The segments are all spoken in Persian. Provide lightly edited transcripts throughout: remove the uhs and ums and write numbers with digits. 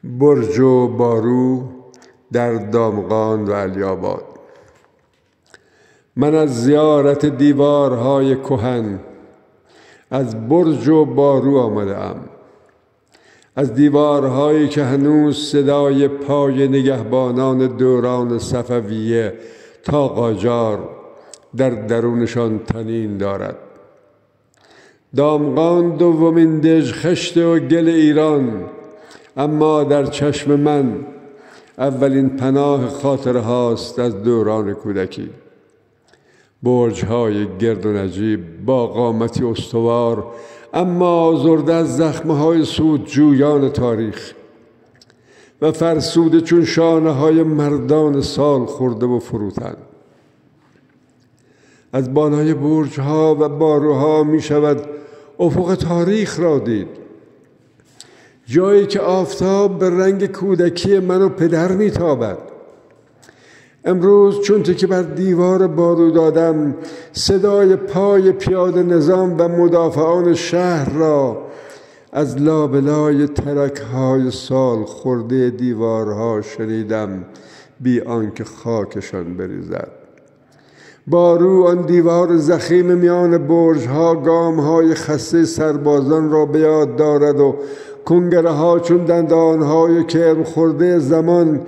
برج و بارو در دامغان و علی‌آباد. من از زیارت دیوارهای کهن از برج و بارو آمده ام، از دیوارهایی که هنوز صدای پای نگهبانان دوران صفویه تا قاجار در درونشان طنین دارد. دامغان دومین دژخشت و گل ایران، اما در چشم من اولین پناه خاطره هاست از دوران کودکی. برج‌های گرد و نجیب با قامتی استوار اما آزرده از زخمه‌های سودجویان تاریخ و فرسوده چون شانه‌های مردان سال خورده و فروتن. از بالای برج‌ها و باروها می شود افق تاریخ را دید، جایی که آفتاب به رنگ کودکی من و پدر می تابد. امروز چون که بر دیوار بارو دادم، صدای پای پیاده نظام و مدافعان شهر را از لابلای ترک‌های سال خورده دیوارها شنیدم، بی آنکه خاکشان بریزد. بارو آن دیوار ضخیم میان برج‌ها گام‌های خسته سربازان را به یاد دارد و کنگره‌ها چون دندان‌های کرم خورده زمان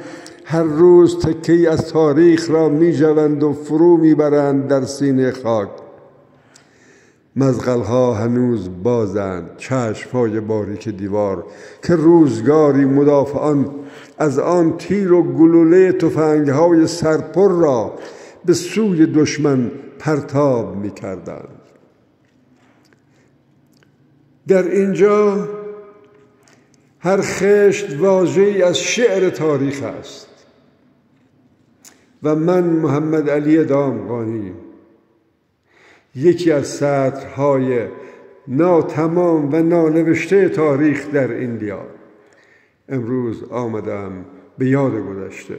هر روز تکه‌ای از تاریخ را می‌ژوند و فرو می‌برند در سینه خاک. مزغل‌ها هنوز بازند، چشم‌های باریک دیوار که روزگاری مدافعان از آن تیر و گلوله تفنگ‌های سرپر را به سوی دشمن پرتاب می‌کردند. در اینجا هر خشت واژه‌ای از شعر تاریخ است و من محمد علی دامغانی یکی از سطرهای ناتمام و نانوشته تاریخ در این دیار امروز آمدم به یاد گذشته